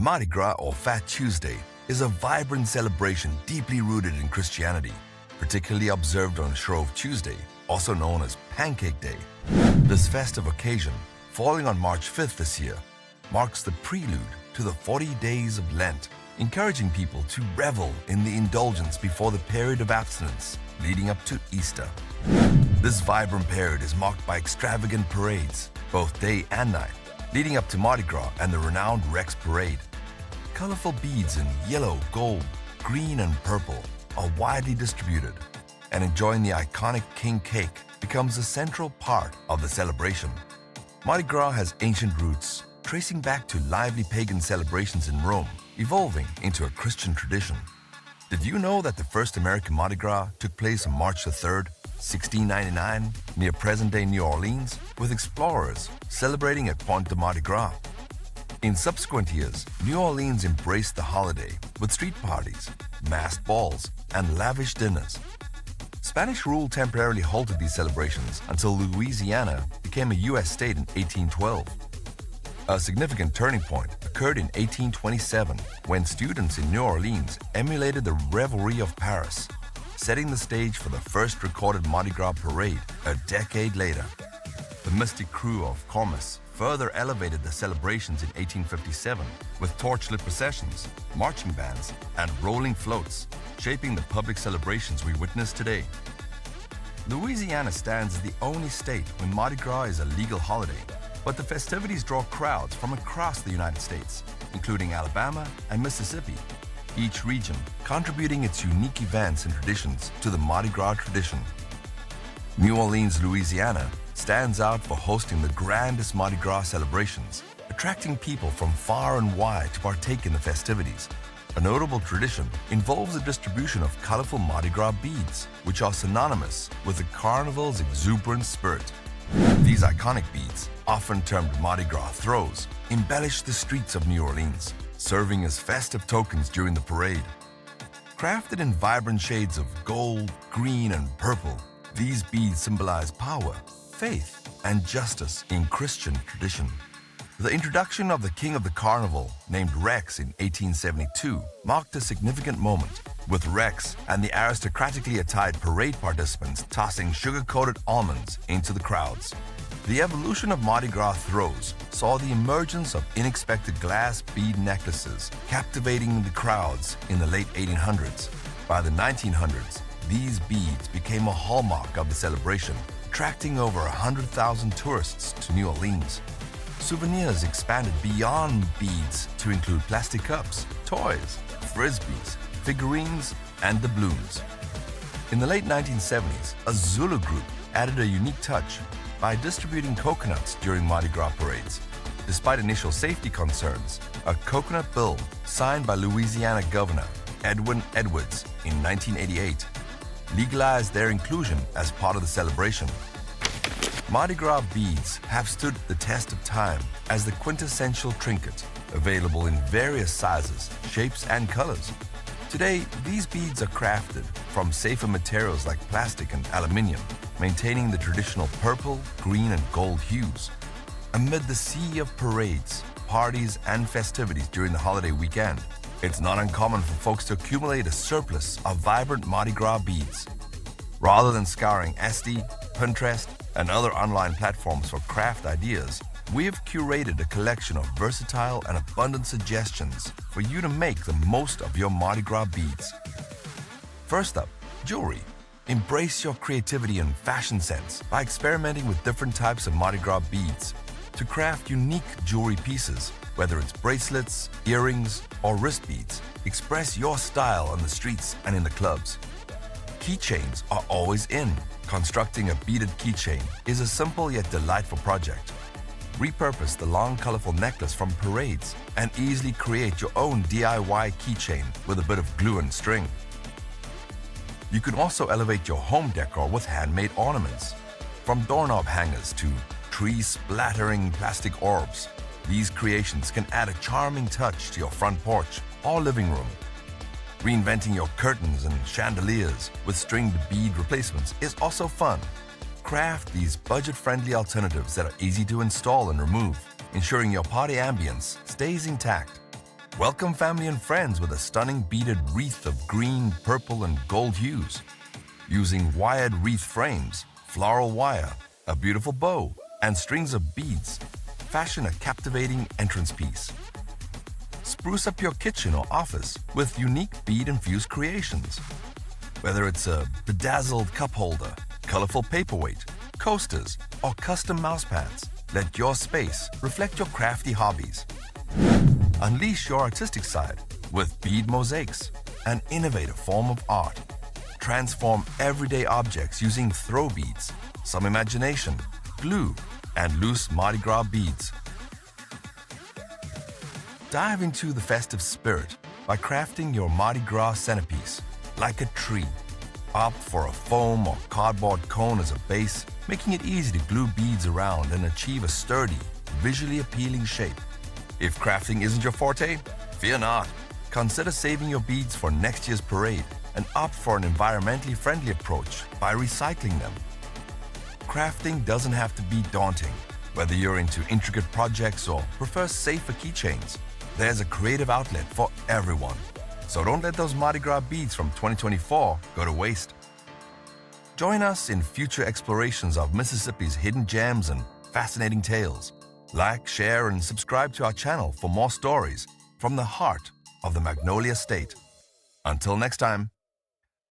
Mardi Gras or Fat Tuesday is a vibrant celebration deeply rooted in Christianity, particularly observed on Shrove Tuesday, also known as Pancake Day. This festive occasion, falling on March 5th this year, marks the prelude to the 40 days of Lent, encouraging people to revel in the indulgence before the period of abstinence leading up to Easter. This vibrant period is marked by extravagant parades, both day and night, leading up to Mardi Gras and the renowned Rex Parade. Colorful beads in yellow, gold, green, and purple are widely distributed, and enjoying the iconic king cake becomes a central part of the celebration. Mardi Gras has ancient roots, tracing back to lively pagan celebrations in Rome, evolving into a Christian tradition. Did you know that the first American Mardi Gras took place on March 3rd, 1699, near present-day New Orleans, with explorers celebrating at Pointe de Mardi Gras? In subsequent years, New Orleans embraced the holiday with street parties, masked balls, and lavish dinners. Spanish rule temporarily halted these celebrations until Louisiana became a U.S. state in 1812. A significant turning point occurred in 1827 when students in New Orleans emulated the revelry of Paris, setting the stage for the first recorded Mardi Gras parade a decade later. The mystic crew of Cormus further elevated the celebrations in 1857 with torchlit processions, marching bands, and rolling floats, shaping the public celebrations we witness today. Louisiana stands as the only state when Mardi Gras is a legal holiday, but the festivities draw crowds from across the United States, including Alabama and Mississippi, each region contributing its unique events and traditions to the Mardi Gras tradition. New Orleans, Louisiana stands out for hosting the grandest Mardi Gras celebrations, attracting people from far and wide to partake in the festivities. A notable tradition involves the distribution of colorful Mardi Gras beads, which are synonymous with the carnival's exuberant spirit. These iconic beads, often termed Mardi Gras throws, embellish the streets of New Orleans, serving as festive tokens during the parade. Crafted in vibrant shades of gold, green, and purple, these beads symbolize power, faith, and justice in Christian tradition. The introduction of the King of the Carnival, named Rex in 1872, marked a significant moment, with Rex and the aristocratically attired parade participants tossing sugar-coated almonds into the crowds. The evolution of Mardi Gras throws saw the emergence of unexpected glass bead necklaces, captivating the crowds in the late 1800s. By the 1900s, these beads became a hallmark of the celebration, attracting over 100,000 tourists to New Orleans. Souvenirs expanded beyond beads to include plastic cups, toys, frisbees, figurines, and doubloons. In the late 1970s, a Zulu group added a unique touch by distributing coconuts during Mardi Gras parades. Despite initial safety concerns, a coconut bill signed by Louisiana Governor Edwin Edwards in 1988 legalized their inclusion as part of the celebration. Mardi Gras beads have stood the test of time as the quintessential trinket, available in various sizes, shapes, and colors. Today, these beads are crafted from safer materials like plastic and aluminium, maintaining the traditional purple, green, and gold hues. Amid the sea of parades, parties, and festivities during the holiday weekend, it's not uncommon for folks to accumulate a surplus of vibrant Mardi Gras beads. Rather than scouring Etsy, Pinterest, and other online platforms for craft ideas, we have curated a collection of versatile and abundant suggestions for you to make the most of your Mardi Gras beads. First up, jewelry. Embrace your creativity and fashion sense by experimenting with different types of Mardi Gras beads to craft unique jewelry pieces, whether it's bracelets, earrings, or wrist beads. Express your style on the streets and in the clubs. Keychains are always in. Constructing a beaded keychain is a simple yet delightful project. Repurpose the long, colorful necklace from parades and easily create your own DIY keychain with a bit of glue and string. You can also elevate your home decor with handmade ornaments. From doorknob hangers to tree-splattering plastic orbs, these creations can add a charming touch to your front porch or living room. Reinventing your curtains and chandeliers with stringed bead replacements is also fun. Craft these budget-friendly alternatives that are easy to install and remove, ensuring your party ambience stays intact. Welcome family and friends with a stunning beaded wreath of green, purple, and gold hues. Using wired wreath frames, floral wire, a beautiful bow, and strings of beads, fashion a captivating entrance piece. Spruce up your kitchen or office with unique bead-infused creations. Whether it's a bedazzled cup holder, colorful paperweight, coasters, or custom mousepads, let your space reflect your crafty hobbies. Unleash your artistic side with bead mosaics, an innovative form of art. Transform everyday objects using throw beads, some imagination, glue, and loose Mardi Gras beads. Dive into the festive spirit by crafting your Mardi Gras centerpiece like a tree. Opt for a foam or cardboard cone as a base, making it easy to glue beads around and achieve a sturdy, visually appealing shape. If crafting isn't your forte, fear not. Consider saving your beads for next year's parade and opt for an environmentally friendly approach by recycling them. Crafting doesn't have to be daunting. Whether you're into intricate projects or prefer safer keychains, there's a creative outlet for everyone. So don't let those Mardi Gras beads from 2024 go to waste. Join us in future explorations of Mississippi's hidden gems and fascinating tales. Like, share, and subscribe to our channel for more stories from the heart of the Magnolia State. Until next time.